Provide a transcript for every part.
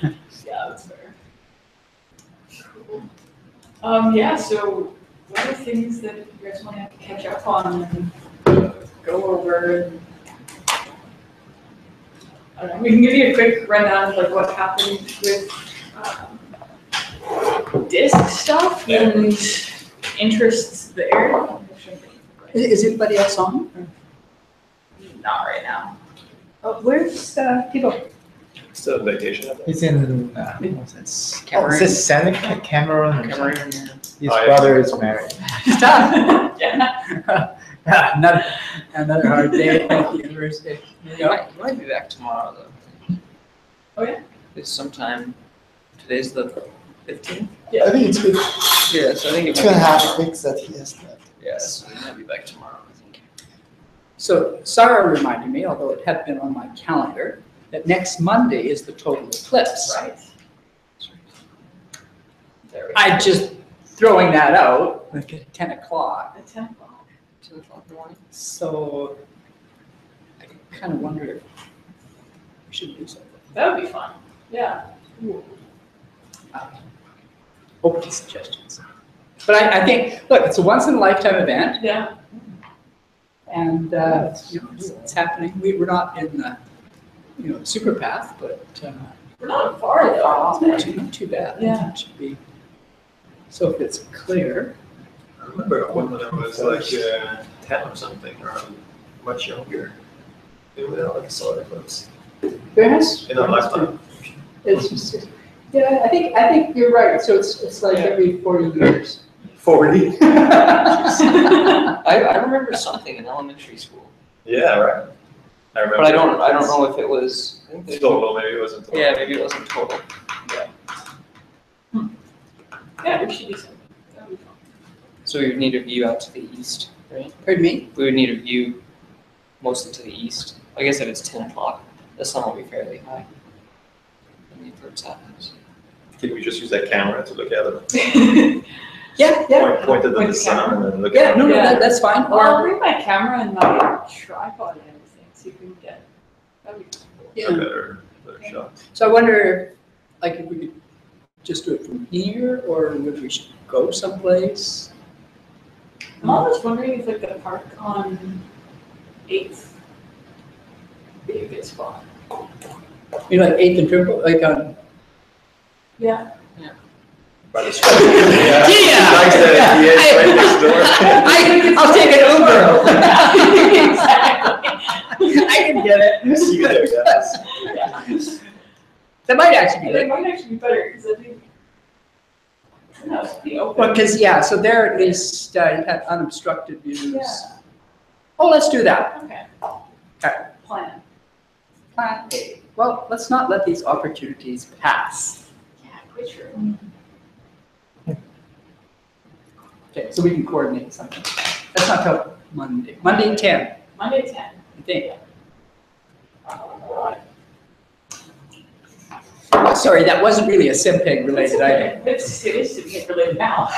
Yeah, that's fair. Cool. Yeah, so what are things that you guys want to catch up on and go over? And, I don't know, we can give you a quick rundown of like what happened with disk stuff and interests there. Is anybody else on? Not right now. Oh, where's people? Still on vacation, I think. He's in Cameroon. is this Seneca, Cameroon? Cameroon. His brother is married. Yeah. Another hard day at the university. You might be back tomorrow though. Oh yeah? It's sometime, today's the 15th? I think it's been Yeah, so I think it 2.5 weeks that he has left. Yes, we might be back tomorrow, I think. So Sarah reminded me, although it had been on my calendar, that next Monday is the total eclipse. Right. There we go. I just throwing that out, like at 10 o'clock. At 10 o'clock. 2 o'clock in the morning. So I kind of wonder if we should do something. That would be fun. Yeah. Open to suggestions. But I think, look, it's a once in a lifetime event, Yeah. and you know, it's happening. We're not in the super path, but We're not far though. not too bad. Yeah. It should be. So if it's clear. I remember when I was like 10 or something, or much younger. They would have like a solar eclipse Yes. in a lifetime. It's just, yeah, I think you're right. So it's like every 40 years. 40? I remember something in elementary school, Yeah, right. I remember. but I don't know if it was. I think Total, maybe it wasn't total. Yeah, maybe it wasn't total. Yeah, we should do something. That would be fun. So we would need a view out to the east, right? Pardon me? We would need a view mostly to the east. I guess if it's 10 o'clock, the sun will be fairly high when the eclipse happens. Can we just use that camera to look at it? Yeah. Point it at Point the the sun camera. and then look Yeah, at no, it. that's fine. Or I'll bring my camera and my tripod and everything, so you can get. That'd be cool. Yeah. A better shot. So I wonder, like, if we could just do it from here, or would we should go someplace? I'm always wondering if like the park on 8th would be a good spot. You know, like 8th and Trimble, like on. Yeah. By the street. Yeah. Yeah. Nice that he is right next door. I'll take an Uber. Exactly. I can get it. See you there, guys. Yeah. That might actually be It good. might actually be better because I think no, it's pretty open. Well, because, yeah, so there at least you had unobstructed views. Yeah. Oh, let's do that. Okay. Okay. Plan. Plan A. Well, let's not let these opportunities pass. Yeah, quite true. Okay, so we can coordinate something. That's not till Monday. Monday 10, Monday 10. I think. Sorry, that wasn't really a SimPEG related item. It is to be related now.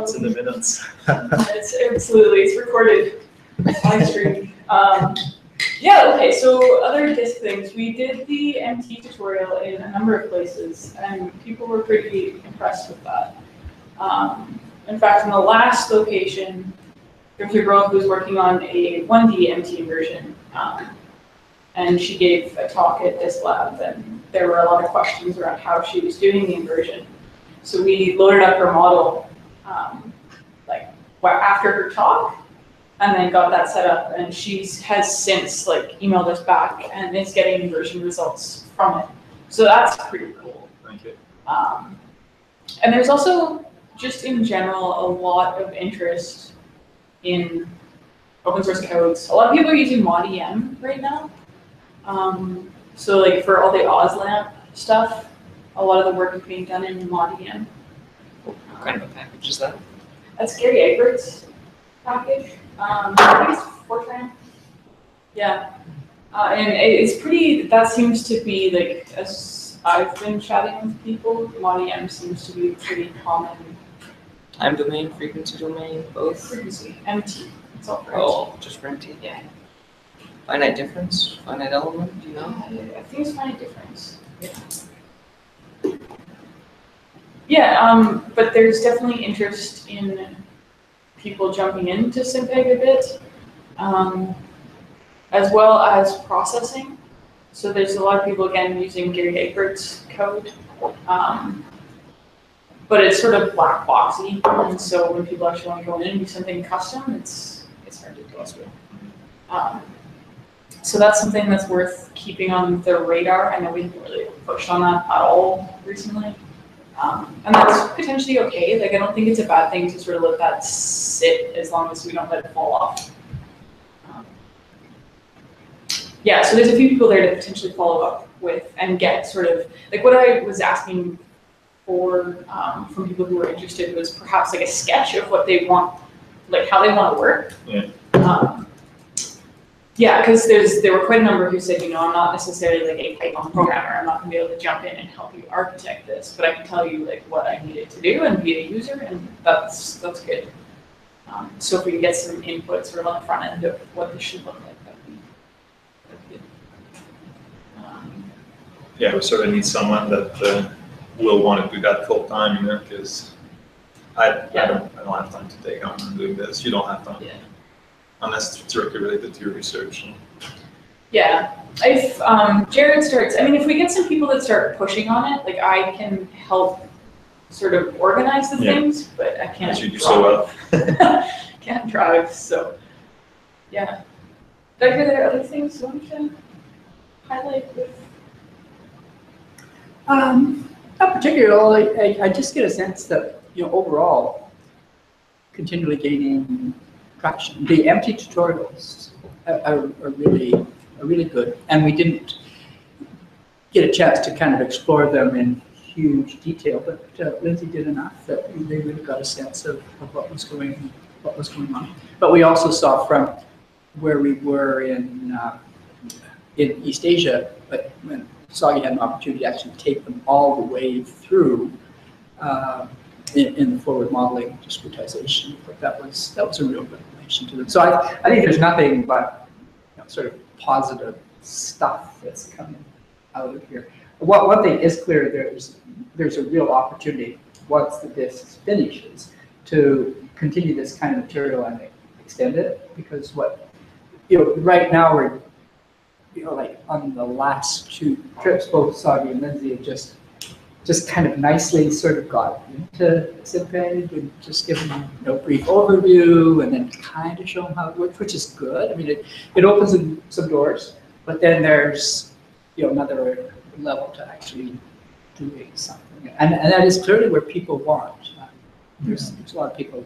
It's in the minutes. It's absolutely, it's recorded, live streamed. Yeah, okay, so other disk things. We did the MT tutorial in a number of places, and people were pretty impressed with that. In fact, in the last location, there's a girl who was working on a 1D MT version, and she gave a talk at Disk Lab, and there were a lot of questions around how she was doing the inversion. So we loaded up her model after her talk, and then got that set up, and she has since emailed us back and is getting inversion results from it. So that's pretty cool. Thank you. And there's also, just in general, a lot of interest in open source codes. A lot of people are using ModEM right now. So for all the OSLAMP stuff, a lot of the work is being done in ModEM. What kind of a package is that? That's Gary Egbert's package. I think it's Fortran. Yeah. And it's pretty, that seems to be, as I've been chatting with people, ModEM seems to be pretty common. Time domain, frequency domain, both? Frequency, MT. It's all for Oh, just for MT? Yeah. Finite difference, finite element, do you know? I think it's finite difference. Yeah, but there's definitely interest in people jumping into SimPEG a bit, as well as processing. So there's a lot of people, again, using Gary Egbert's code, but it's sort of black boxy, and so when people actually want to go in and do something custom, it's hard to do. So that's something that's worth keeping on the radar. I know we haven't really pushed on that at all recently. And that's potentially okay. Like, I don't think it's a bad thing to sort of let that sit as long as we don't let it fall off. Yeah, so there's a few people there to potentially follow up with and get sort of, like what I was asking for from people who were interested was perhaps like a sketch of what they want, like how they want to work. Yeah, because there were quite a number who said, I'm not necessarily like a Python programmer. I'm not going to be able to jump in and help you architect this, but I can tell you like what I need it to do and be a user, and that's good. So if we can get some input sort of on the front end of what this should look like, that'd be good. Yeah, we sort of need someone that will want to do that full time, because I don't have time to take on doing this. You don't have time. Yeah. Unless it's directly related to your research. Yeah, if Jared starts, if we get some people that start pushing on it, like I can help sort of organize the things, but I can't. As you do so well. Can't drive, so yeah. Did I hear there are other things you want to highlight with? Not particularly. I just get a sense that overall, continually gaining traction. The empty tutorials are really good, and we didn't get a chance to kind of explore them in huge detail, but Lindsay did enough that they really got a sense of what was going on. But we also saw from where we were in East Asia, but when Sagi had an opportunity to actually take them all the way through in the forward modeling discretization, but that was a real revelation to them. So I think there's nothing but sort of positive stuff that's coming out of here. One thing is clear: there's a real opportunity once the disk finishes to continue this kind of material and extend it, because right now we're like on the last two trips, both Sagi and Lindsay have just kind of nicely sort of got into SimPEG and just given them a brief overview and then kind of show them how it works, which is good. It opens some doors, but then there's another level to actually doing something, and that is clearly where people want. There's a lot of people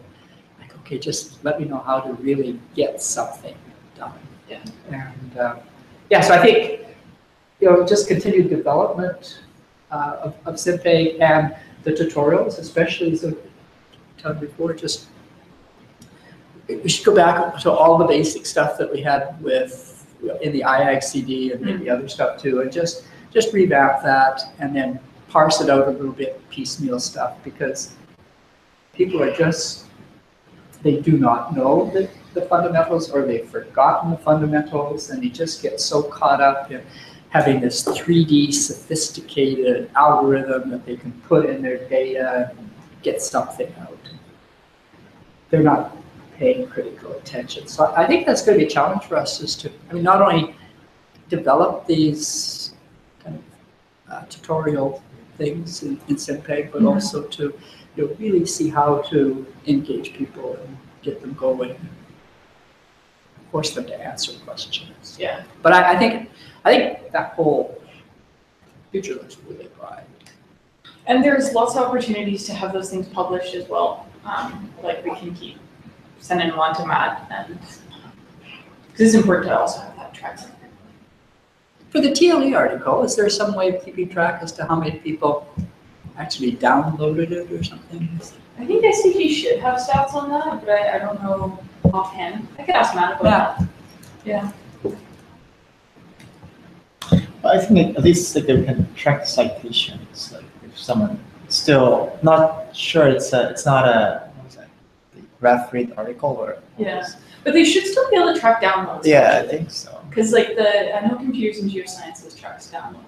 like, okay, just let me know how to really get something done. Yeah. And so I think just continued development of SimPEG and the tutorials, especially, so told before, just we should go back to all the basic stuff that we had with in the IAG CD and maybe other stuff too, and just revamp that and then parse it out a little bit, piecemeal stuff, because people are they do not know the fundamentals, or they've forgotten the fundamentals, and they just get so caught up in having this 3D sophisticated algorithm that they can put in their data and get something out. They're not paying critical attention. So I think that's going to be a challenge for us, is to, not only develop these kind of tutorial things in SimPEG, but also to really see how to engage people and get them going, force them to answer questions. Yeah. But I think that whole future looks really bright. And there's lots of opportunities to have those things published as well. Like we can keep sending them on to Matt, and because it's important to also have that track. For the TLE article, is there some way of keeping track as to how many people actually downloaded it or something? I think SCP should have stats on that, but I don't know offhand. I could ask Matt about that. Yeah. But I think at least like they can track citations. Like if someone still not sure, it's not a what was that, the graph rate article or Yeah. But they should still be able to track downloads. Yeah, I think so. Because like I know computers and geosciences tracks downloads.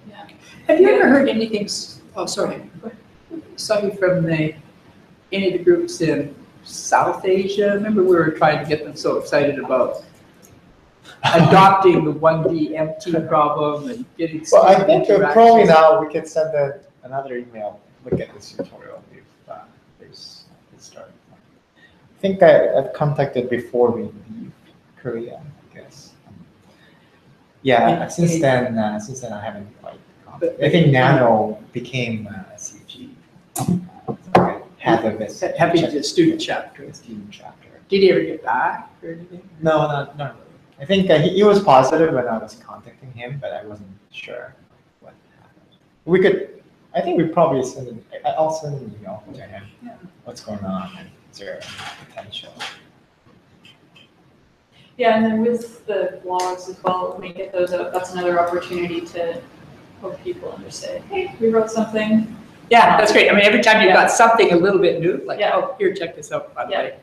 Yeah. Have you ever heard anything, oh, sorry, something from any of the groups in South Asia? Remember we were trying to get them so excited about adopting the 1D MT problem and getting Well, I some think interactions. probably now we can send another email. Look at this tutorial if there's it started. I think I've contacted before we leave Korea, I guess. Yeah, since then I haven't quite contacted. I think Nano became CG. Head of it. Having the student chapter. Student chapter. Did he ever get back or anything? No, not really. I think he was positive when I was contacting him, but I wasn't sure what happened. I think we probably I'll send an email to him. Yeah. What's going on? And is there potential? Yeah, and then with the blogs as well, when we get those out, that's another opportunity to help people understand, hey, we wrote something. Yeah, that's great. I mean, every time you've got something a little bit new, like, Yeah. oh, here, check this out, by the way.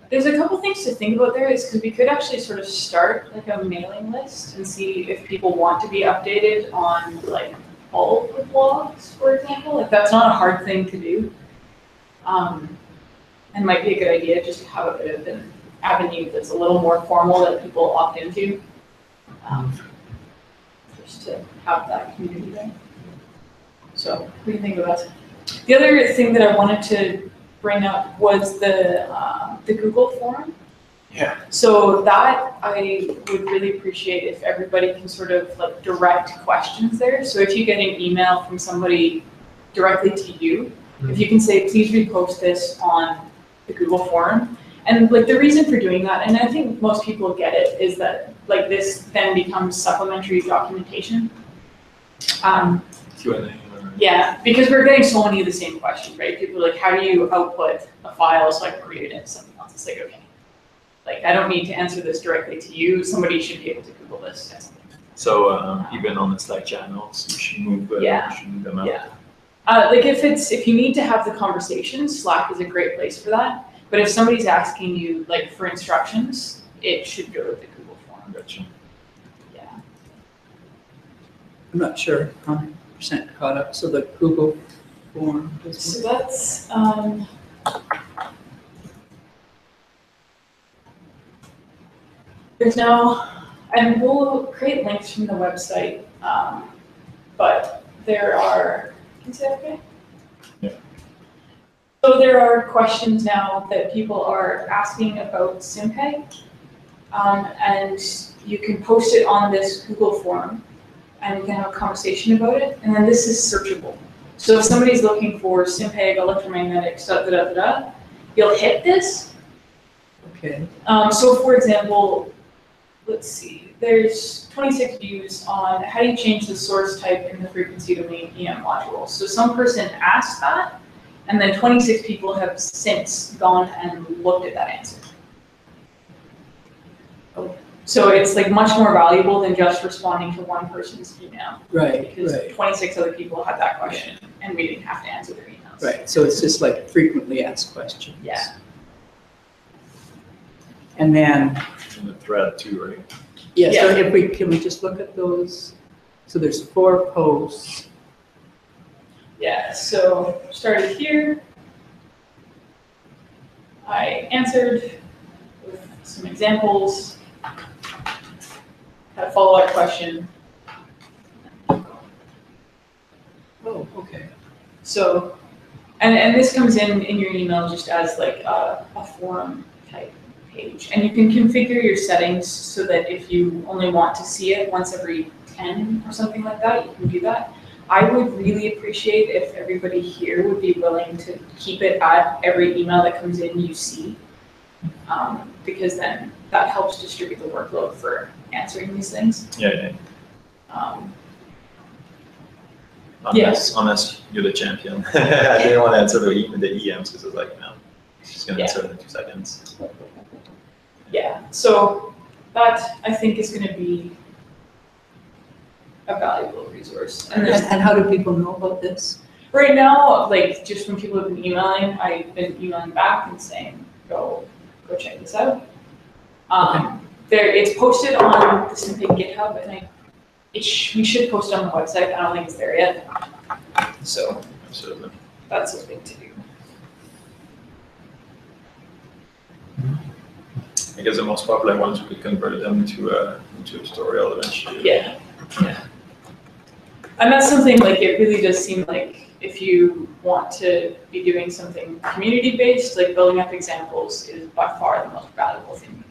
There's a couple things to think about there is because we could actually sort of start like a mailing list and see if people want to be updated on like all of the blogs, for example. Like that's not a hard thing to do. And might be a good idea just to have a bit of an avenue that's a little more formal that people opt into. Just to have that community there. So what do you think about that? The other thing that I wanted to bring up was the Google forum. Yeah. So that I would really appreciate if everybody can sort of like direct questions there. So if you get an email from somebody directly to you, if you can say, please repost this on the Google forum. And like the reason for doing that, and I think most people get it, is that like this then becomes supplementary documentation. Q&A. Yeah, because we're getting so many of the same questions, right? People are like, how do you output a file so I can read it in something else? It's like, okay, like I don't need to answer this directly to you. Somebody should be able to Google this. So even on the Slack channels, you should move them out. Yeah. Like if you need to have the conversation, Slack is a great place for that. But if somebody's asking you like for instructions, it should go to the Google forum. Gotcha. Yeah. I'm not sure, 100% caught up, so the Google form. So that's, there's now, and we'll create links from the website, but there are, can you say that okay? Yeah. So there are questions now that people are asking about SimPEG, and you can post it on this Google form, and you can have a conversation about it, and then this is searchable. So if somebody's looking for SimPEG, electromagnetics, you'll hit this. Okay. So for example, let's see, there's 26 views on how do you change the source type in the frequency domain EM module. So some person asked that, and then 26 people have since gone and looked at that answer. So it's like much more valuable than just responding to one person's email. Right, Because right. 26 other people had that question, and we didn't have to answer their emails. Right, so it's just like frequently asked questions. Yeah. And then, In the thread too, right? yeah, so Yeah. if we, can we just look at those? So there's 4 posts. Yeah, so started here. I answered with some examples. Had a follow-up question. Oh, okay. So, and this comes in your email just as like a forum type page. And you can configure your settings so that if you only want to see it once every 10 or something like that, you can do that. I would really appreciate if everybody here would be willing to keep it at every email that comes in you see, because then that helps distribute the workload for answering these things. Yeah. Yeah. Unless you're the champion. I didn't want to answer the EMs because I was like, no, she's going to answer it in 2 seconds. Yeah, so that I think is going to be a valuable resource. And And there's, how do people know about this? Right now, like just when people have been emailing, I've been emailing back and saying, go check this out. It's posted on the SimPEG GitHub, and we should post it on the website. I don't think it's there yet. So Absolutely. that's a thing to do. I guess the most popular ones, we could convert them into a tutorial eventually. Yeah. And that's something like it really does seem like if you want to be doing something community-based, like building up examples is by far the most valuable thing you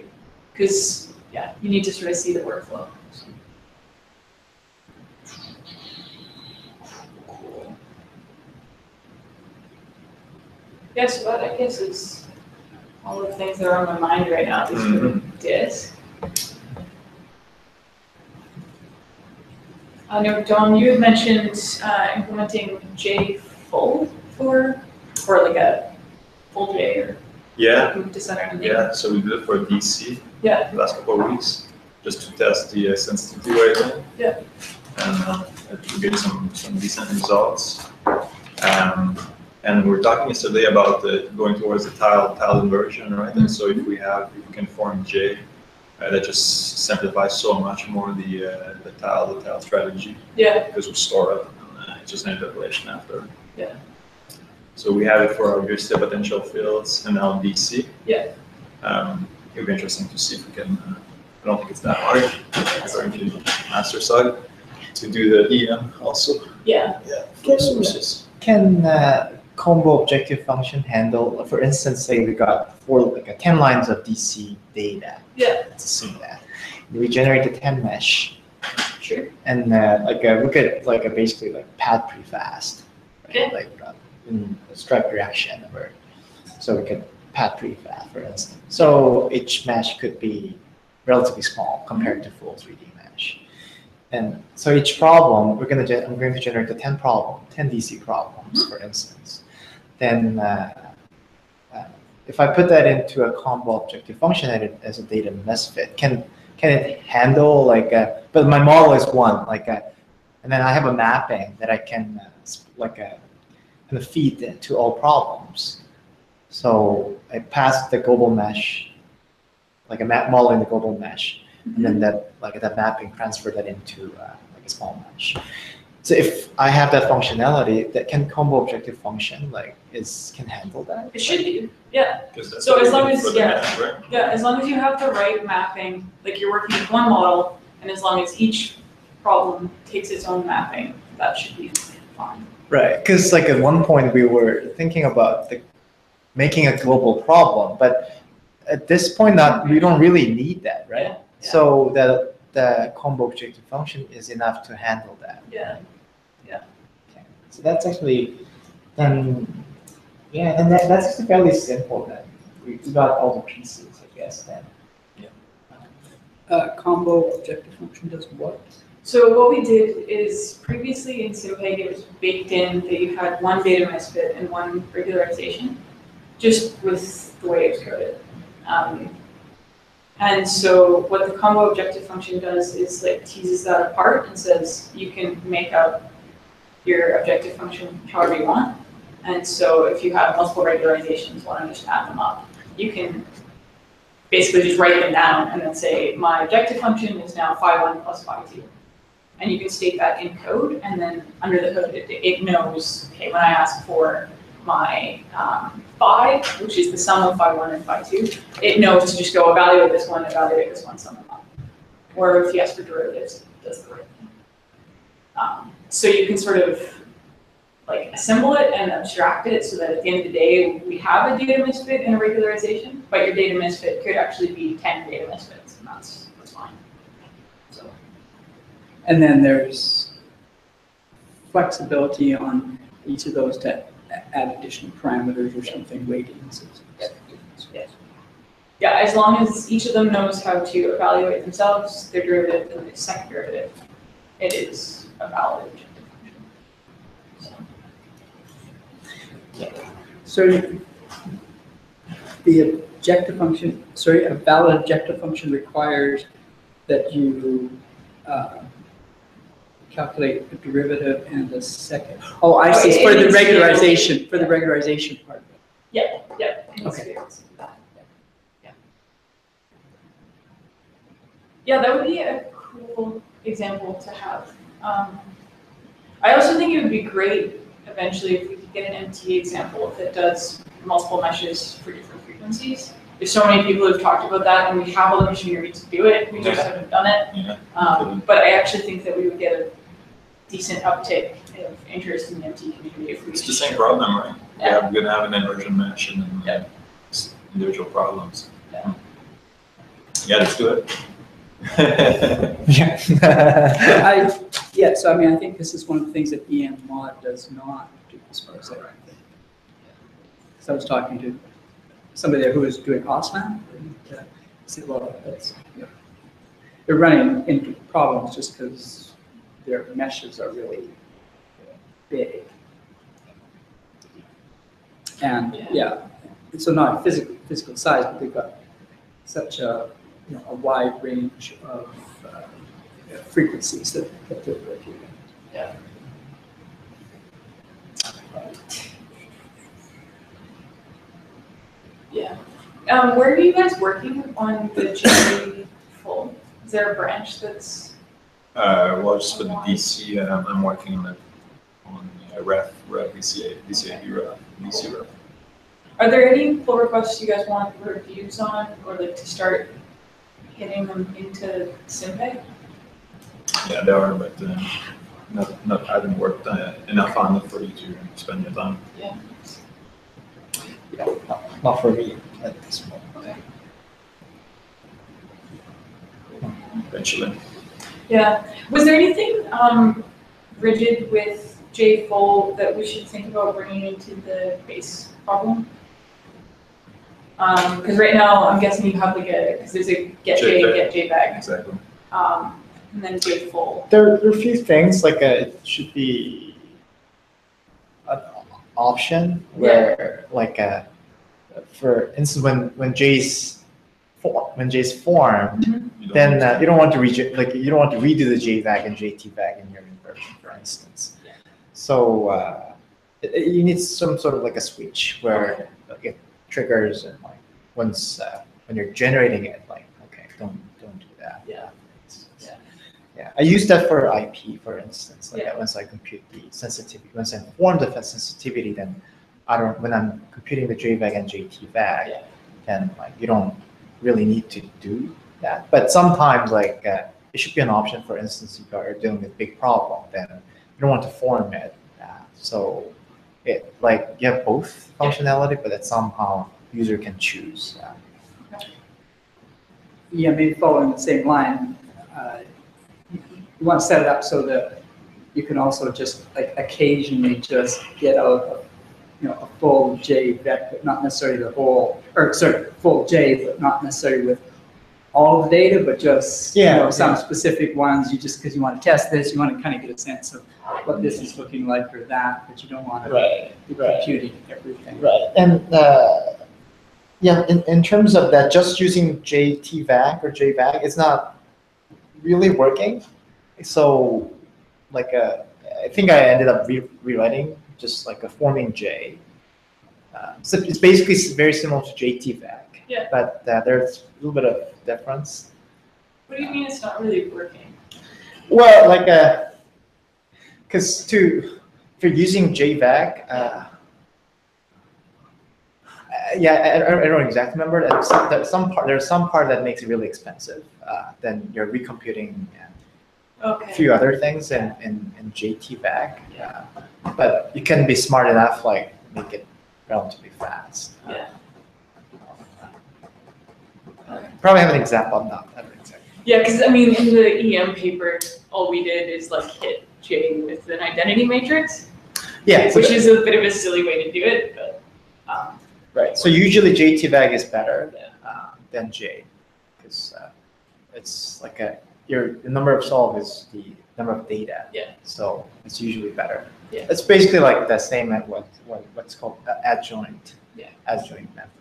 can do. Because, yeah, you need to sort of see the workflow. So. Cool. Yeah, so that I guess is all the things that are on my mind right now, at least for the disk. I know, Don, you had mentioned implementing JFull for like a full J or to center. Yeah, so we did it for DC the last couple of weeks, just to test the sensitivity right now. Yeah. And to get some decent results. And we were talking yesterday about going towards the tiled inversion, right? And so if we can form J, that just simplifies so much more the tile strategy. Yeah. Because we store it, and it's just an interpolation after. Yeah. So we have it for our GeoSci potential fields and now DC. Yeah. It would be interesting to see if we can. I don't think it's that hard, according to master side, to do the EM also. Yeah. Yeah. For sources. Can combo objective function handle, for instance, say we got 10 lines of DC data. Yeah. Let's assume that. We generate a 10 mesh. Sure. And we could basically pad pretty fast. Right? Okay. In a stripe reaction, so we could pad pretty fast, for instance. So each mesh could be relatively small compared to full 3D mesh. And so each problem, I'm going to generate the 10 DC problems, for instance. Then if I put that into a combo objective function as a data misfit, can it handle but my model is one, and then I have a mapping that I can kind of feed to all problems. So I pass the global mesh, like a map model in the global mesh, and then that mapping transfer that into a small mesh. So if I have that functionality, that can combo objective function can handle that. It should be, yeah. That's So as long as right? as long as you have the right mapping, like you're working with one model, and as long as each problem takes its own mapping, that should be fine. Right, because at one point we were thinking about making a global problem, but at this point we don't really need that, right? Yeah. So the combo objective function is enough to handle that. Yeah. Okay. So that's actually then, and that's actually fairly simple then. We got all the pieces, I guess then. Combo objective function does what? So what we did is previously in SimPEG it was baked in that you had one data misfit and one regularization, just with the way it's coded. And so what the combo objective function does is teases that apart and says you can make up your objective function however you want. And so if you have multiple regularizations, why don't you just add them up? You can basically just write them down and then say my objective function is now phi1 plus phi2. And you can state that in code, and then under the hood it knows, okay, when I ask for my phi, which is the sum of phi1 and phi2, it knows to just go evaluate this one, sum them up. Or if you ask for derivatives, it does the right thing. So you can sort of assemble it and abstract it so that at the end of the day, we have a data misfit and a regularization, but your data misfit could actually be 10 data misfits, and that's fine. So. And then there's flexibility on each of those to add additional parameters or something, weightings. Yes. Yeah, as long as each of them knows how to evaluate themselves, their derivative and their second derivative, it is a valid objective function. So the objective function, a valid objective function requires that you calculate the derivative and the second. Oh, I see. Oh, It's for it the needs to be able to- regularization, for the regularization part of it. Yeah, yeah. it needs to Okay. be able to do that. Yeah, that would be a cool example to have. I also think it would be great eventually if we could get an MT example that does multiple meshes for different frequencies. There's so many people who've talked about that, and we have all the machinery to do it. We just haven't done it. Yeah. But I actually think that we would get a decent uptick of interest in the MT community if we. It's the same problem, right? Yeah. We're gonna have an inversion mesh and then Yeah. individual problems. Yeah. Yeah, let's do it. Yeah. Yeah, so I mean, I think this is one of the things that EM mod does not do as far as I think. So I was talking to somebody there who was doing OSMAP, and I said, well, that's, they're running into problems just because their meshes are really big. And so not physical size, but they've got such a a wide range of frequencies that they're working in. Yeah. Yeah. Where are you guys working on the J full? Is there a branch that's? Well, just for the DC, I'm working on it on ref DC ref. Are there any pull requests you guys want reviews on, or like to start getting them into SimPEG? Yeah, there are, but I haven't worked enough on it for you to spend your time. Yeah. Yeah, not for me at this moment. Okay. Eventually. Yeah. Was there anything rigid with J-full that we should think about bringing into the base problem? Because right now I'm guessing you have like because there's a get J, get JPEG, Exactly. and then J-full. There are a few things like it should be an option where for instance when J's formed, then you don't want to you don't want to redo the JVAG and JTVAG in your inversion, for instance. Yeah. So you need some sort of like a switch where it triggers and like once when you're generating it, like okay, don't do that. Yeah. Yeah, I use that for IP, for instance. Like Yeah. once I compute the sensitivity, once I inform the sensitivity, then when I'm computing the JVAG and JTVAG, then like you don't really need to do that. But sometimes like it should be an option. For instance, if you're dealing with a big problem, then you don't want to form it. So it like you have both functionality, but that somehow user can choose. Yeah, maybe following the same line. You want to set it up so that you can also just like occasionally just get out a full J vec, but not necessarily the whole, or sorry, full J, but not necessarily with all the data, but just some specific ones. You just because you want to test this, you want to kind of get a sense of what this is looking like or that, but you don't want to be computing everything. Right, and in terms of that, just using JTVAG or JVAG, it's not really working. So, like I think I ended up rewriting just like a forming J. So it's basically very similar to JTVAG. Yeah. But there's a little bit of difference. What do you mean it's not really working? Well, like because for using JVAG, I don't exactly remember. There's some part that makes it really expensive. Then you're recomputing a few other things in JTVAG. But you can be smart enough, like make it relatively fast. Yeah. Probably have an example of that. Exactly. Yeah, because I mean, in the EM paper, all we did is like hit J with an identity matrix. Yeah. Which is a bit of a silly way to do it, but. Right. So usually JTVAG is better than J, because it's like the number of solve is the number of data. Yeah. So it's usually better. Yeah. It's basically like the same as what's called adjoint. Yeah. Adjoint method.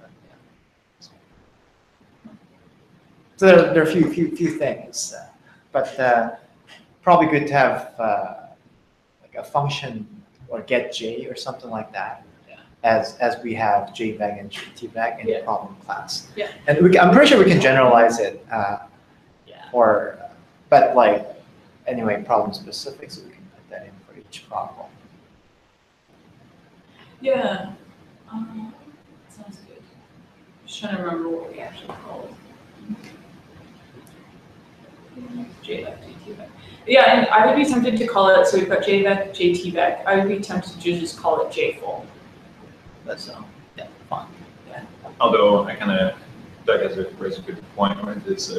So there are a few things, but probably good to have like a function or get J or something like that. As we have JVEG and JTVEG in the problem class. Yeah. And I'm pretty sure we can generalize it. But like, anyway, problem specific, so we can put that in for each problem. Yeah. Sounds good. Just trying to remember what we actually called it. JVEG, JTVEG. Yeah, and I would be tempted to call it, so we've got JVEG, JTVEG. I would be tempted to just call it JFull. That's yeah, fine. Yeah. Although I kind of, that has raised a good point, right? Is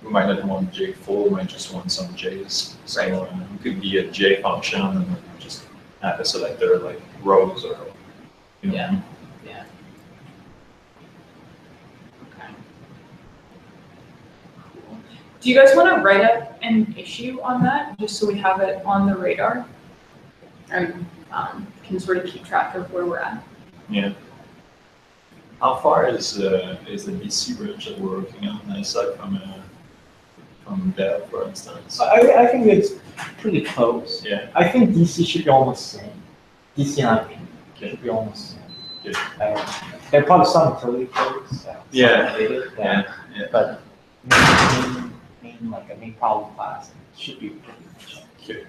we might not want J full, we might just want some J's. So Right. It could be a J function and then just add a selector like rows or, you know. Yeah. Yeah. Okay. Cool. Do you guys want to write up an issue on that, just so we have it on the radar? And can sort of keep track of where we're at? Yeah. How far is the DC bridge that we're working on aside from dev, for instance? I think it's pretty close. Yeah. I think DC should be almost the same. DC and IP should be almost the same. Good. There are probably some utility codes. Yeah. Related, Yeah. But main problem class should be pretty much. Okay.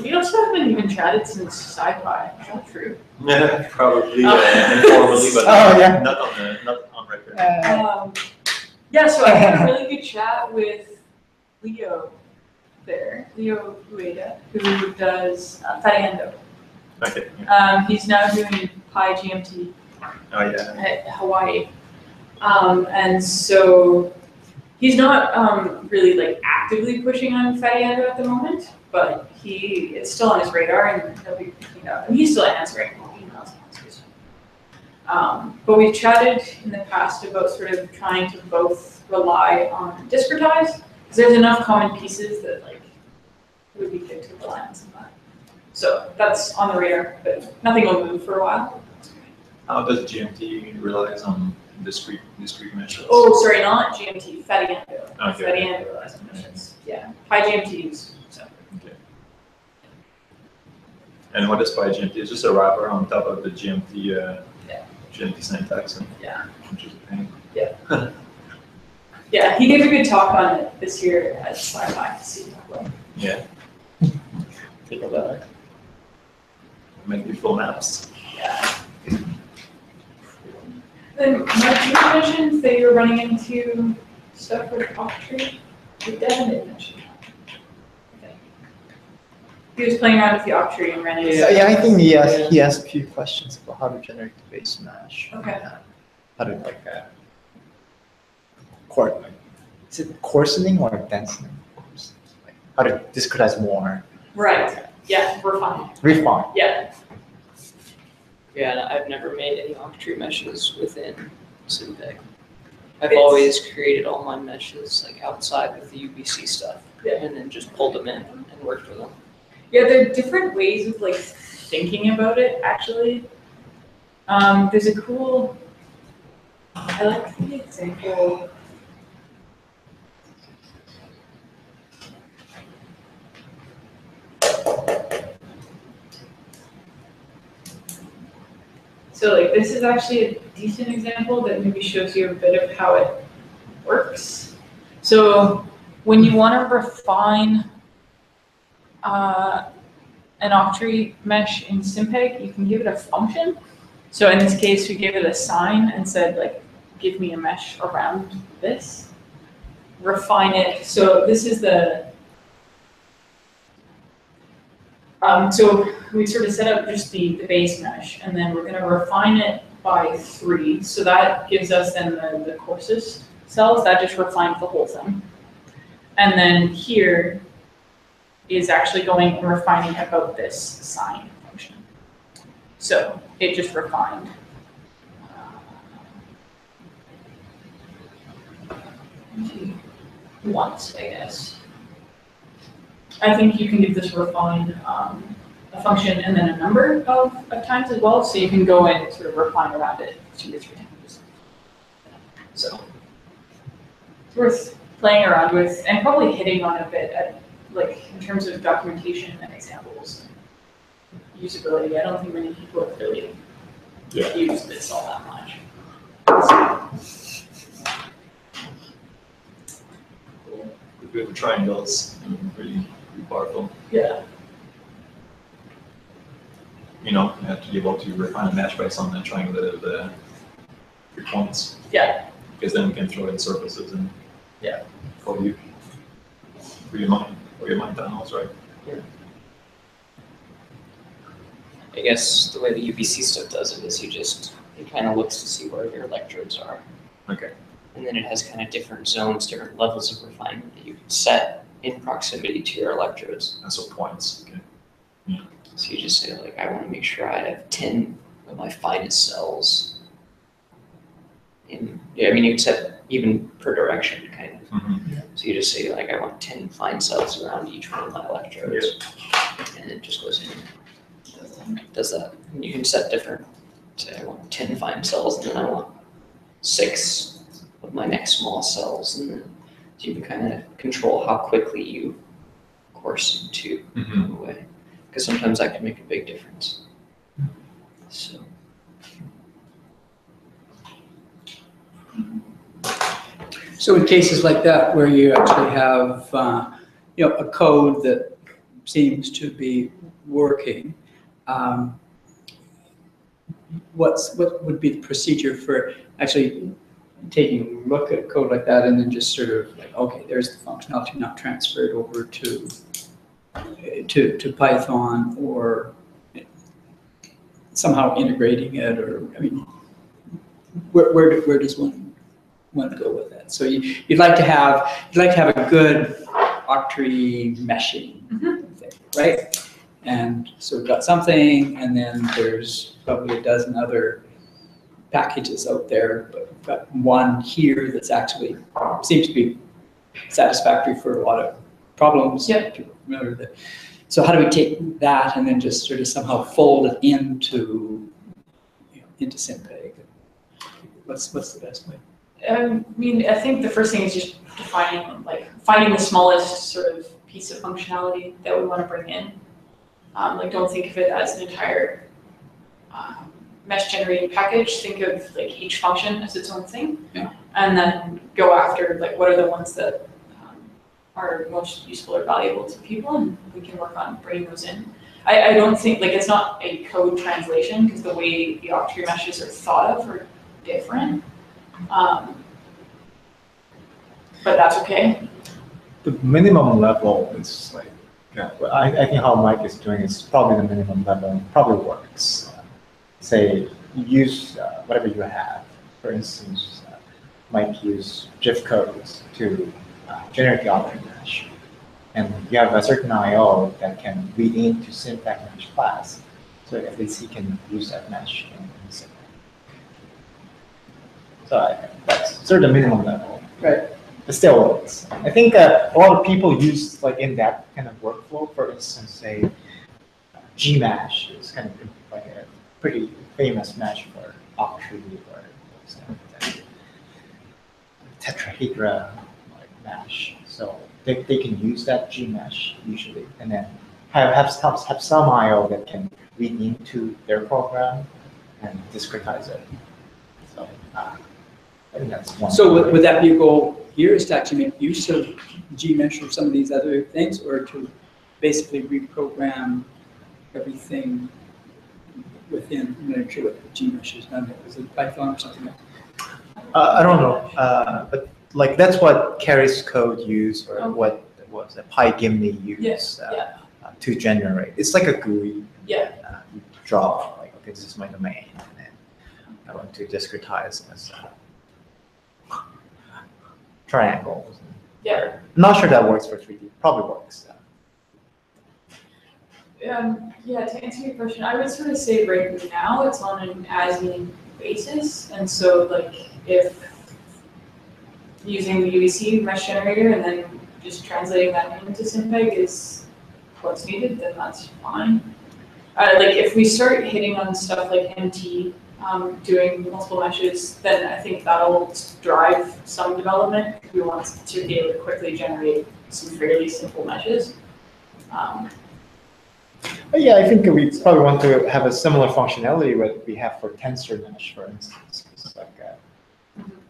We also haven't even chatted since SciPy. Is that true? Yeah, probably informally, but not on record. Yeah, so I had a really good chat with Leo there, Leo Ueda, who does Fadiendo. Okay. He's now doing PyGMT Oh yeah. at Hawaii. And so he's not really like actively pushing on Fadiendo at the moment, but it's still on his radar and he'll be picking it up. And he's still answering emails. But we've chatted in the past about sort of trying to both rely on discretize, because there's enough common pieces that like it would be good to rely on some of that. So that's on the radar, but nothing will move for a while. How does GMT relies on discrete meshes? Oh, sorry, not GMT, Fadiendo. Okay. Fadiendo relies on meshes. Yeah, PyGMT is separate. Okay. And what is PyGMT? It's just a wrapper on top of the GMT GMT syntax, Yeah. which is a pain. Yeah, he gave a good talk on it this year at SciPy. See that. Yeah. Take a look. Make beautiful maps. Yeah. Then, Mike, you mentioned that you're running into stuff with Octree. Devin did mention that. He was playing around with the Octree and ran into I think he asked a few questions about how to generate the base mesh. Okay. How to is it coarsening or densening? Like, how to discretize more. Right. Yeah, we're fine. Refine. Yeah. Yeah, and I've never made any Octree meshes within SimPEG. I've It's- always created all my meshes like outside with the UBC stuff, Yeah. and then just pulled them in and worked with them. Yeah, there are different ways of like thinking about it, actually. There's a cool, I like the example. So like this is actually a decent example that maybe shows you a bit of how it works. So when you want to refine an Octree mesh in SimPEG, you can give it a function. So in this case, we gave it a sign and said like, give me a mesh around this. Refine it. So this is the, so we sort of set up just the base mesh, and then we're going to refine it by 3. So that gives us then the coarsest cells. That just refines the whole thing. And then here is actually going and refining about this sign function. So it just refined. Once, I guess. I think you can give this refine a function and then a number of times as well, so you can go and sort of refine around it 2 to 3 times. So It's worth playing around with and probably hitting on a bit at, like, in terms of documentation and examples. Usability, I don't think many people have really used this all that much. Cool. The bit of triangles, really powerful. Yeah. You know, you have to be able to refine a mesh based on the triangle of the your points. Yeah. Because then you can throw in surfaces and for you. For your mind tunnels, right? I guess the way the UBC stuff does it is it kind of looks to see where your electrodes are. Okay. And then it has kind of different zones, different levels of refinement that you can set in proximity to your electrodes. And so points. Okay. So you just say, like, I want to make sure I have 10 of my finest cells. I mean, you can set even per direction, kind of. Mm-hmm. So you just say, like, I want 10 fine cells around each one of my electrodes. And it just goes in and does that. And you can set different, say I want 10 fine cells, and then I want 6 of my next small cells. And then so you can kind of control how quickly you course into a way. Because sometimes that can make a big difference. So. So in cases like that, where you actually have, a code that seems to be working, what would be the procedure for actually taking a look at code like that and then just sort of like, okay, there's the functionality now transferred over to Python, or somehow integrating it, or I mean, where does one go with that? So you'd like to have a good octree meshing thing, right? And so we've got something, and then there's probably a dozen other packages out there, but we've got one here that's actually seems to be satisfactory for a lot of problems. Yeah. People are familiar with it. So how do we take that and then just sort of somehow fold it into SimPEG? What's the best way? I mean, I think the first thing is just finding the smallest sort of piece of functionality that we want to bring in. Don't think of it as an entire mesh generating package. Think of like each function as its own thing, and then go after like what are the ones that are most useful or valuable to people, and we can work on bringing those in. I don't think it's not a code translation, because the way the octree meshes are thought of are different. But that's okay. The minimum level is like, I think how Mike is doing is probably the minimum level, probably works. Say, use whatever you have. For instance, Mike use GIF codes to generate the octree mesh. And you have a certain I/O that can read into SimPEG mesh class. So at least he can use that mesh in SimPEG. So I think that's sort of the minimum level. Right. It still works. I think a lot of people use like in that kind of workflow. For instance, say Gmesh is kind of like a pretty famous mesh for octree or tetrahedra like mesh. So they can use that Gmesh usually, and then have some I/O that can read into their program and discretize it. So I think that's one. So would that be a goal here, is to actually make use of Gmesh or some of these other things, or to basically reprogram everything within? I'm not sure what Gmesh is done. Is it Python or something like that? I don't know, but like that's what Carrie's code used, or what was it, PyGimni used to generate. It's like a GUI. Yeah. You draw like, okay, this is my domain, and then I want to discretize as triangles. Yeah. I'm not sure that works for 3D. Probably works. To answer your question, I would sort of say right now it's on an as-needed basis, and so like if using the UBC mesh generator and then just translating that into SimPEG is what's needed, then that's fine. If we start hitting on stuff like MT doing multiple meshes, then I think that'll drive some development. We want to be able to quickly generate some fairly simple meshes. But yeah, I think we probably want to have a similar functionality what we have for tensor mesh, for instance. It's like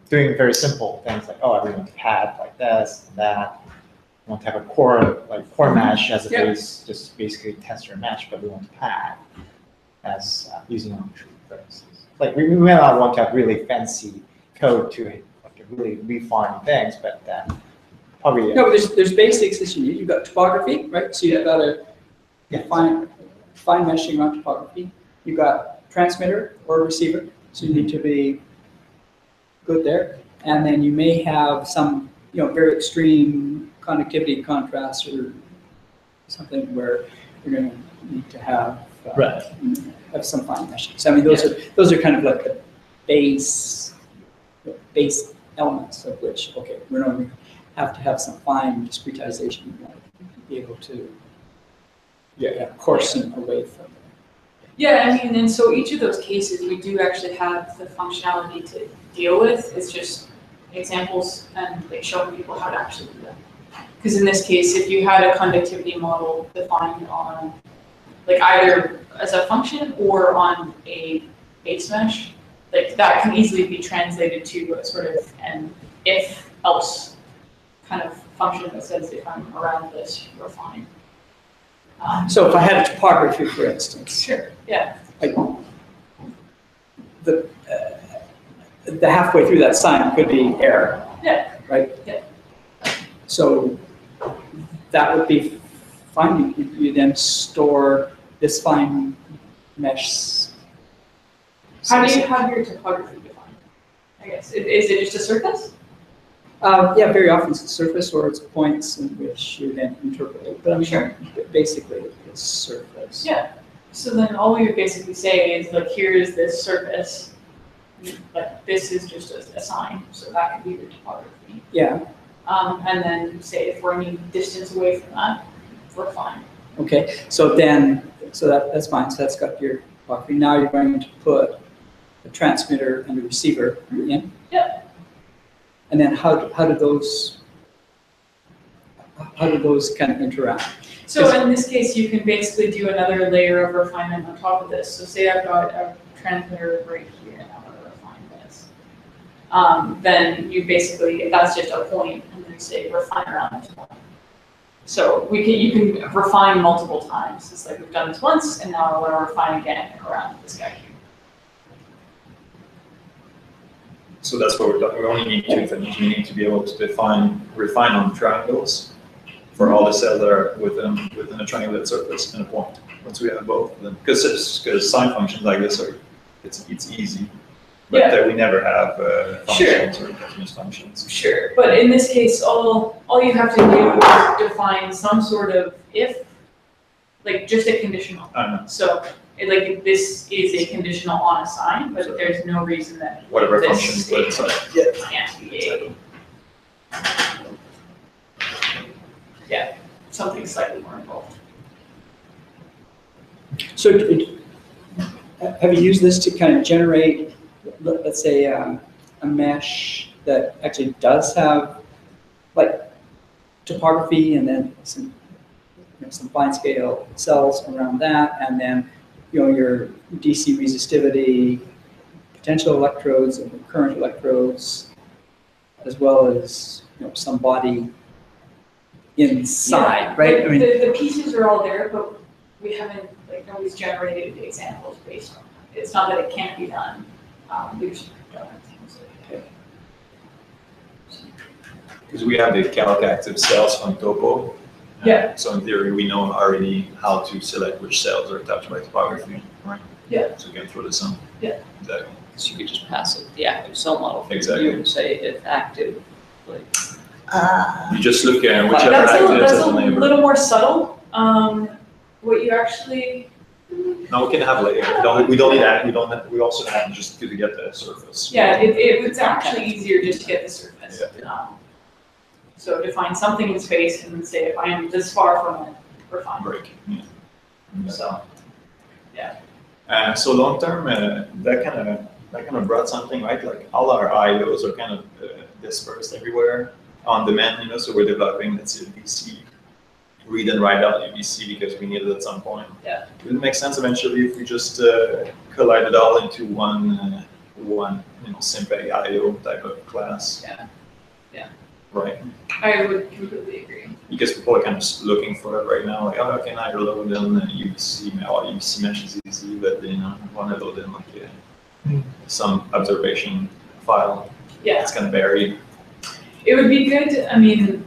doing very simple things like, oh, we want a pad like this and that. We want to have a core mesh as a base, just basically tensor mesh, but we want a pad as using on tree, for instance. Like we may not want to have really fancy code to really refine things, but probably No, but there's basics that you need. You've got topography, right? So you've got to fine meshing on topography. You've got transmitter or receiver, so you need to be good there. And then you may have some, very extreme conductivity contrast or something where you're going to need to have have some fine meshing. So I mean, those are kind of like the base elements of which, okay, we're not going to have to have some fine discretization to be able to coarsen away from it. Yeah, I mean, and so each of those cases, we do actually have the functionality to deal with. It's just examples and showing people how to actually do that. Because in this case, if you had a conductivity model defined on either as a function or on a base mesh, that can easily be translated to a sort of an if-else kind of function that says if I'm around this, you're fine. So if I had a topography, for instance, Sure. Yeah. The halfway through that sign could be error. Yeah. Right. Yeah. So that would be fine. You then store this fine mesh. How do you have your topography defined? I guess is it just a surface? Yeah, very often it's a surface or it's points in which you then interpolate. But I'm sure. Basically it's surface. Yeah. So then all we would basically say is here is this surface, but this is just a sign, so that could be your topography. Yeah. And then say if we're any distance away from that, we're fine. Okay. So that's fine. So that's got your topography. Now you're going to put a transmitter and a receiver in. Yeah. And then how do those kind of interact? So in this case, you can basically do another layer of refinement on top of this. So say I've got a transmitter right here, and I want to refine this. Then you basically, that's just a point, and then you say refine around this point. So you can refine multiple times. It's like we've done this once, and now I want to refine again around this guy here. So that's what we're talking. We only need two things. We need to be able to refine on triangles for all the cells that are within a triangulated surface and a point. Once we have both of them, because sine functions like this it's easy, but we never have functions or continuous functions. Sure, but in this case, all you have to do is define some sort of if, just a conditional. So this is a conditional on a sign, but there's no reason that whatever this function put inside. Can't be something slightly more involved. So have you used this to kind of generate, let's say, a mesh that actually does have topography and then some fine scale cells around that, and then your DC resistivity, potential electrodes and current electrodes, as well as some body inside, right? I mean, the pieces are all there, but we haven't nobody's generated examples based on it. It's not that it can't be done. We just don't have things like Because we have the calc active cells from Topo. Yeah. So in theory, we know already how to select which cells are touched by topography, right? Yeah. So we can throw this on. Yeah. Exactly. So you could just pass the active cell model from Exactly. you and say if active, You just look at whichever that's active that's as a a neighbor. little more subtle. What you actually No, we can have we don't need that. We also have just to get the surface. it's actually easier just to get the surface. So define something in space and then say if I am this far from it, we're fine. Break. Yeah. So, yeah. So long term, that kind of brought something, right? Like all our IOs are kind of dispersed everywhere on demand, you know. So we're developing, let's say, DC read and write out UBC because we need it at some point. Yeah. It would make sense eventually if we just collide it all into one SimPEG IO type of class. Yeah. Yeah. Right. I would completely agree. Because people are kind of looking for it right now, like, oh, can I load in UBC? Well, UBC mesh is easy, but I want to load in like some observation file. Yeah. It's kind of buried. It would be good, I mean,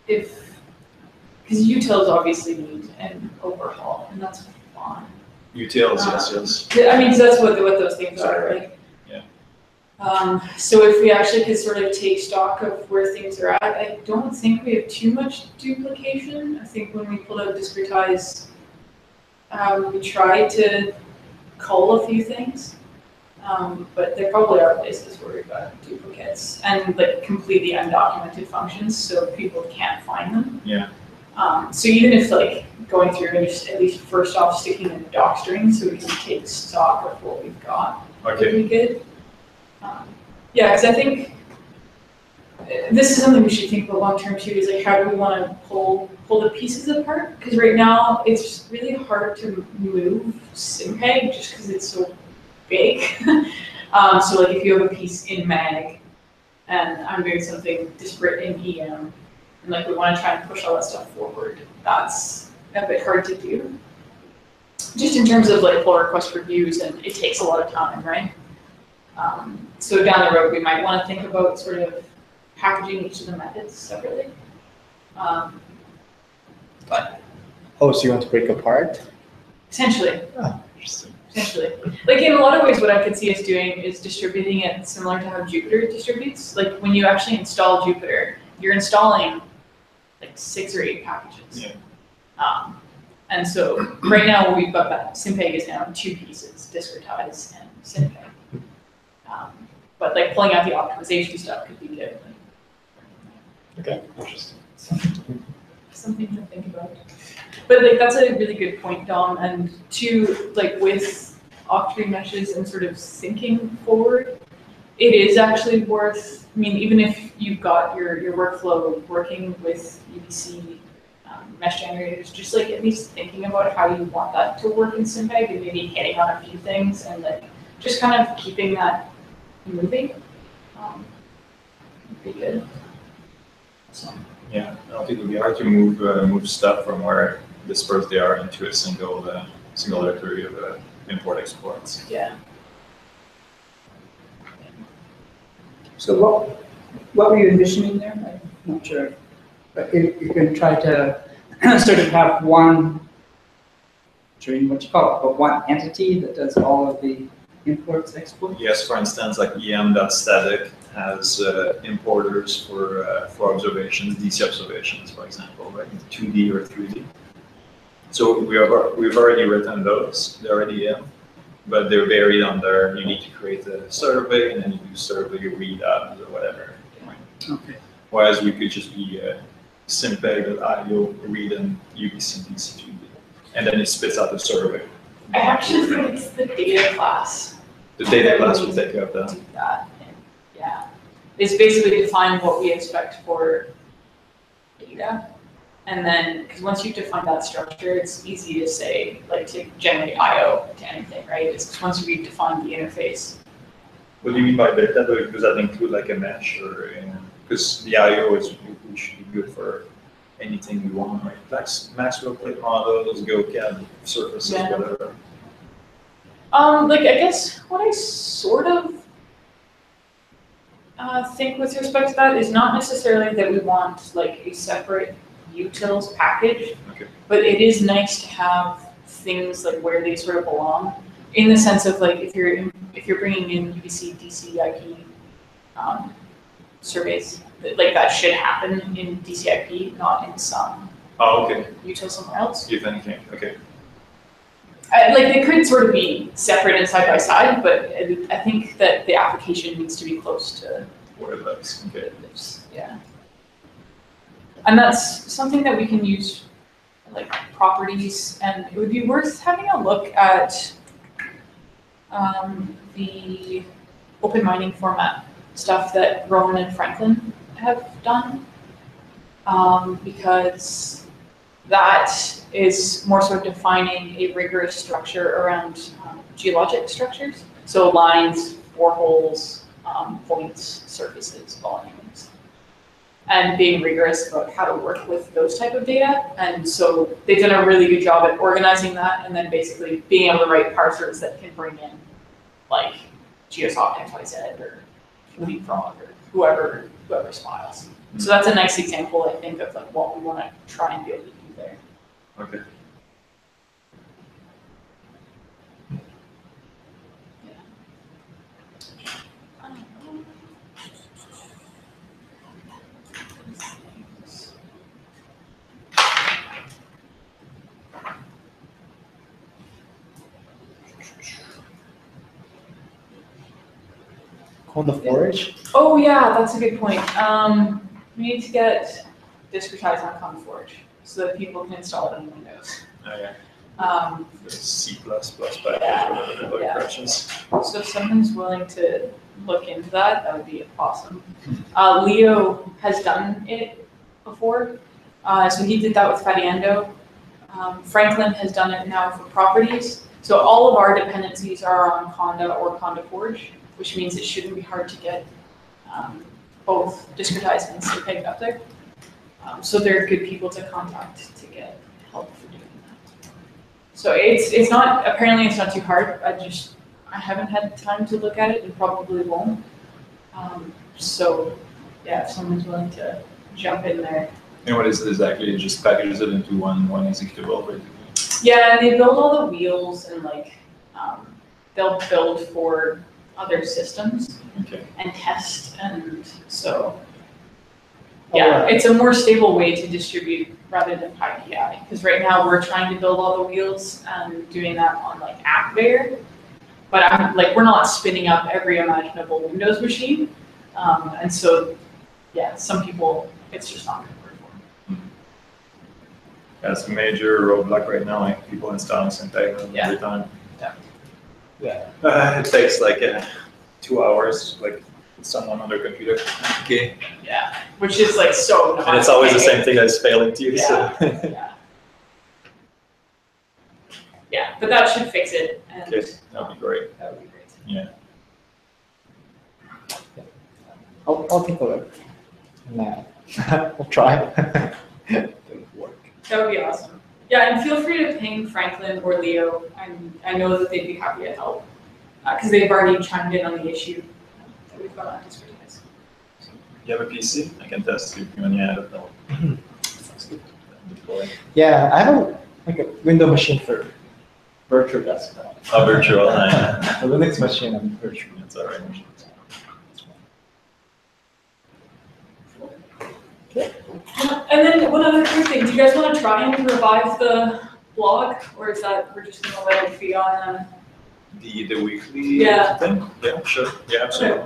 because utils obviously need an overhaul, and that's fine. Utils, yes. I mean, 'cause that's what those things are, right? Yeah. So if we actually could sort of take stock of where things are at, I don't think we have too much duplication. I think when we pulled out discretize, we tried to cull a few things. But there probably are places where we've got duplicates and like completely undocumented functions, so people can't find them. Yeah. So even if like going through and just at least first off sticking in the doc string so we can take stock of what we've got would be good. Yeah, because I think this is something we should think about long term too. Is like how do we want to pull the pieces apart? Because right now it's really hard to move SimPEG just because it's so big. So like if you have a piece in mag and I'm doing something disparate in EM and like we want to try and push all that stuff forward, that's a bit hard to do. Just in terms of like pull request reviews, and it takes a lot of time, right? So down the road we might want to think about sort of packaging each of the methods separately. But Oh, so you want to break apart? essentially. Oh, interesting. Essentially. Like in a lot of ways what I could see us doing is distributing it similar to how Jupyter distributes. Like when you actually install Jupyter, you're installing like 6 or 8 packages. Yeah. And so right now we've got that SimPEG is now in 2 pieces, discretize and SimPEG. But like pulling out the optimization stuff could be good. Okay, interesting. Something to think about. But like that's a really good point, Dom. And to like with octave meshes and sort of syncing forward, it is actually worth. I mean, even if you've got your workflow working with UBC mesh generators, just like at least thinking about how you want that to work in SimPEG and maybe hitting on a few things and like just kind of keeping that moving would be good. So. Yeah, I don't think it would be hard to move stuff from where dispersed they are into a single directory of import exports. Yeah. So what were you envisioning there? I'm not sure. But if you can try to sort of have one, what you call it, but one entity that does all of the imports, exports? Yes, for instance, like em.static has importers for observations, DC observations, for example, right? 2D or 3D. So we've already written those, they're already in, but they're buried under, you need to create a survey and then you do survey read-ups or whatever. Right? Okay. Whereas we could just be SimPEG.io read and UBC DC 2D, and then it spits out the survey. I actually think it's the data class. The data class will take care of that. Do that. Yeah. It's basically define what we expect for data. And then, because once you define that structure, it's easy to say, like to generate IO to anything, right? It's once we've defined the interface. What do you mean by data? Does that include like a mesh or, because the IO is should be good for anything we want, right? Maxwell plate models, GeoCAD surfaces, Yeah. whatever. Like I guess what I sort of think with respect to that is not necessarily that we want like a separate utils package, Okay. but it is nice to have things like where they sort of belong, in the sense of like if you're bringing in UBC, DC, IP surveys, like that should happen in DCIP, not in some Oh, okay. util somewhere else. If anything, okay. Like they could sort of be separate and side by side, but I think that the application needs to be close to Where it lives, okay. this. Yeah. And that's something that we can use like properties, and it would be worth having a look at the open mining format stuff that Rowan and Franklin have done, because that is more so defining a rigorous structure around geologic structures. So lines, boreholes, points, surfaces, volumes, and being rigorous about how to work with those type of data. And so they've done a really good job at organizing that and then basically being able to write parsers that can bring in like GeoSci.xyz or Leapfrog or whoever's files. So that's a nice example, I think, of like what we want to try and be able to do there. Okay. Conda Forge? Oh yeah, that's a good point. We need to get discretized on ConForge so that people can install it in Windows. Oh, yeah. The C++ package or whatever the corrections. So if someone's willing to look into that, that would be awesome. Leo has done it before. So he did that with Fadiendo. Franklin has done it now for properties. So all of our dependencies are on Conda or Conda Forge, which means it shouldn't be hard to get both discretized and SimPEG up there. So they're good people to contact to get help for doing that. So it's not, apparently it's not too hard. I haven't had time to look at it and probably won't. So yeah, if someone's willing to jump in there. And what is it exactly? It just packages it into one executable, basically. Yeah, and they build all the wheels and like, they'll build for other systems and test, and so yeah, it's a more stable way to distribute rather than PyPI, because right now we're trying to build all the wheels and doing that on like AppVeyor, but I'm like, we're not spinning up every imaginable Windows machine, and so yeah, some people it's just not going to work for them. That's a major roadblock right now, like people installing SimPEG every time. Yeah. It takes like 2 hours, like with someone on their computer. Okay. Yeah, which is like so not. And it's always the same thing as failing too. Yeah. So. Yeah. Yeah, but that should fix it. And Okay, that would be great. that would be great. Yeah. I'll take a look. Nah. I'll try. It'll work. That would be awesome. Yeah, and feel free to ping Franklin or Leo. I know that they'd be happy to help because they've already chimed in on the issue that we've got on discretized. You have a PC? I can test you when you have it. Sounds good. Deploy. Yeah, I have a window machine for virtual desktop. A virtual. A Linux machine and virtual. That's all right. And then one other quick thing, do you guys want to try and revive the blog, or is that we're just gonna let it be on? The weekly Yeah. thing? Yeah, sure. Yeah, absolutely.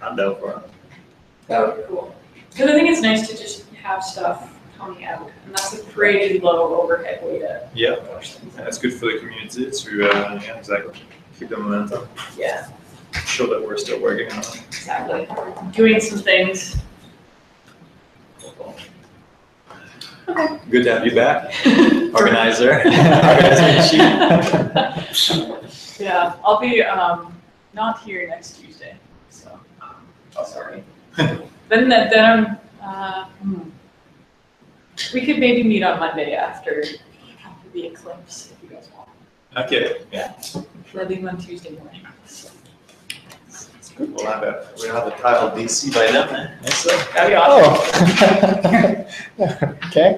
I'm down for it. That would be cool. Because I think it's nice to just have stuff coming out, and that's a pretty low overhead way to Yeah, push things. and it's good for the community to, yeah, exactly. Keep the momentum. Yeah, Show that we're still working on it. exactly. Doing some things. Okay. Good to have you back, organizer. Organizer in chief. Yeah, I'll be not here next Tuesday, so sorry. then we could maybe meet on Monday after the eclipse if you guys want. Okay, yeah. I leave on Tuesday morning. So. We'll have a tile DC by then, eh? Yes, sir. That'd be awesome. Oh. Okay.